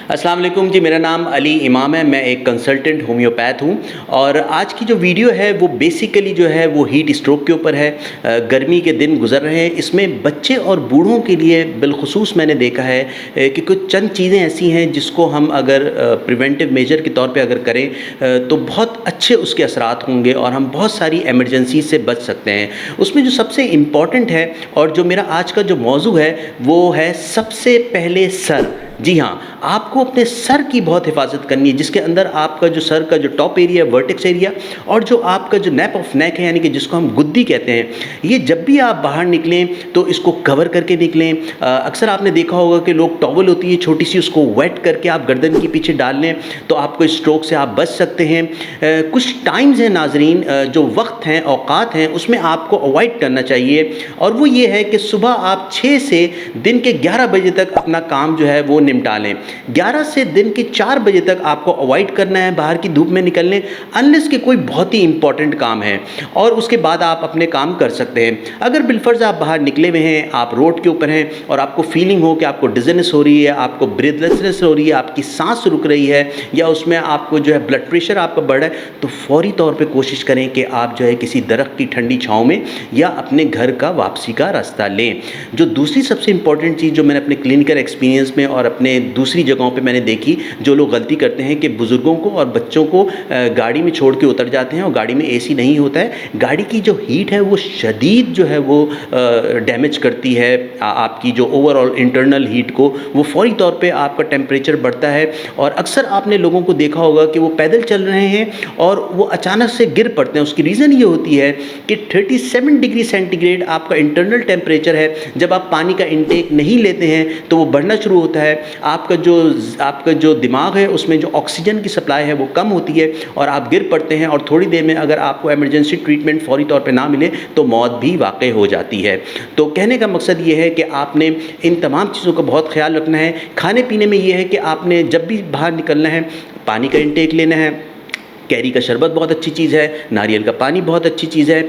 अस्सलाम वालेकुम जी, मेरा नाम अली इमाम है। मैं एक कंसल्टेंट होम्योपैथ हूँ और आज की जो वीडियो है वो बेसिकली जो है वो हीट स्ट्रोक के ऊपर है। गर्मी के दिन गुजर रहे हैं, इसमें बच्चे और बूढ़ों के लिए बिलखुसूस मैंने देखा है कि कुछ चंद चीज़ें ऐसी हैं जिसको हम अगर प्रिवेंटिव मेजर के तौर पे अगर करें तो बहुत अच्छे उसके असरात होंगे और हम बहुत सारी एमरजेंसी से बच सकते हैं। उसमें जो सबसे इम्पॉर्टेंट है और जो मेरा आज का जो मौजू है वो है सबसे पहले सर। जी हाँ, आपको अपने सर की बहुत हिफाजत करनी है, जिसके अंदर आपका जो सर का जो टॉप एरिया, वर्टेक्स एरिया और जो आपका जो नैप ऑफ नेक है, यानी कि जिसको हम गुद्दी कहते हैं, ये जब भी आप बाहर निकलें तो इसको कवर करके निकलें। अक्सर आपने देखा होगा कि लोग टॉवल होती है छोटी सी, उसको वेट करके आप गर्दन के पीछे डाल लें तो आपको स्ट्रोक से आप बच सकते हैं। कुछ टाइम्स हैं नाजरीन, जो वक्त हैं, औकात हैं, उसमें आपको अवॉइड करना चाहिए और वो ये है कि सुबह आप 6 से दिन के 11 बजे तक अपना काम जो है वो निपटा लें। 11 से दिन के 4 बजे तक आपको अवॉइड करना है बाहर की धूप में निकलने, अनलेस कि कोई बहुत ही इंपॉर्टेंट काम है, और उसके बाद आप अपने काम कर सकते हैं। अगर बिलफर्ज आप बाहर निकले हुए हैं, आप रोड के ऊपर हैं और आपको फीलिंग हो कि आपको डिजीनेस हो रही है, आपको ब्रीथलेसनेस हो रही है, आपकी सांस रुक रही है या उसमें आपको जो है ब्लड प्रेशर आपका बढ़ रहा है, तो फौरी तौर पे कोशिश करें कि आप जो है किसी दरख्त की ठंडी छाँव में या अपने घर का वापसी का रास्ता लें। जो दूसरी सबसे इंपॉर्टेंट चीज़ जो मैंने अपने क्लिनिकल एक्सपीरियंस में और अपने दूसरी जगहों पे मैंने देखी, जो लोग गलती करते हैं कि बुज़ुर्गों को और बच्चों को गाड़ी में छोड़ के उतर जाते हैं और गाड़ी में एसी नहीं होता है। गाड़ी की जो हीट है वो शदीद जो है वो डैमेज करती है आपकी जो ओवरऑल इंटरनल हीट को, वो फौरी तौर पे आपका टेम्परेचर बढ़ता है। और अक्सर आपने लोगों को देखा होगा कि वो पैदल चल रहे हैं और वो अचानक से गिर पड़ते हैं। उसकी रीज़न ये होती है कि 37 डिग्री सेंटीग्रेड आपका इंटरनल टेम्परेचर है। जब आप पानी का इंटेक नहीं लेते हैं तो वो बढ़ना शुरू होता है। आपका जो दिमाग है उसमें जो ऑक्सीजन की सप्लाई है वो कम होती है और आप गिर पड़ते हैं और थोड़ी देर में अगर आपको इमरजेंसी ट्रीटमेंट फौरी तौर पे ना मिले तो मौत भी वाक़ई हो जाती है। तो कहने का मकसद ये है कि आपने इन तमाम चीज़ों का बहुत ख्याल रखना है। खाने पीने में ये है कि आपने जब भी बाहर निकलना है पानी का इंटेक लेना है। कैरी का शरबत बहुत अच्छी चीज़ है, नारियल का पानी बहुत अच्छी चीज़ है।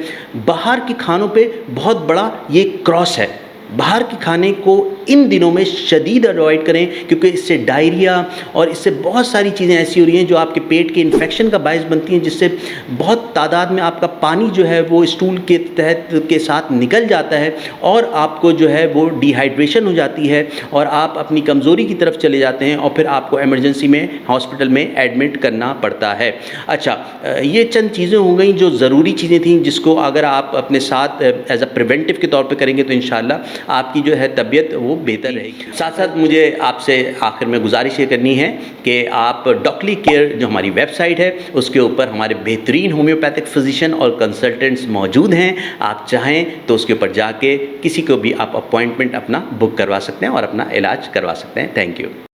बाहर के खानों पे बहुत बड़ा ये क्रॉस है, बाहर के खाने को इन दिनों में शदीद अवॉइड करें, क्योंकि इससे डायरिया और इससे बहुत सारी चीज़ें ऐसी हो रही हैं जो आपके पेट के इन्फेक्शन का बायस बनती हैं, जिससे बहुत तादाद में आपका पानी जो है वो स्टूल के तहत के साथ निकल जाता है और आपको जो है वो डिहाइड्रेशन हो जाती है और आप अपनी कमज़ोरी की तरफ चले जाते हैं और फिर आपको इमरजेंसी में हॉस्पिटल में एडमिट करना पड़ता है। अच्छा, ये चंद चीज़ें हो गई जो ज़रूरी चीज़ें थी, जिसको अगर आप अपने साथ एज अ प्रिवेंटिव के तौर पर करेंगे तो इंशाल्लाह आपकी जो है तबीयत वो बेहतर रहेगी। साथ साथ मुझे आपसे आखिर में गुजारिश ये करनी है कि आप डॉक्टली केयर जो हमारी वेबसाइट है उसके ऊपर हमारे बेहतरीन होम्योपैथिक फिजिशियन और कंसल्टेंट्स मौजूद हैं। आप चाहें तो उसके ऊपर जाके किसी को भी आप अपॉइंटमेंट अपना बुक करवा सकते हैं और अपना इलाज करवा सकते हैं। Thank you.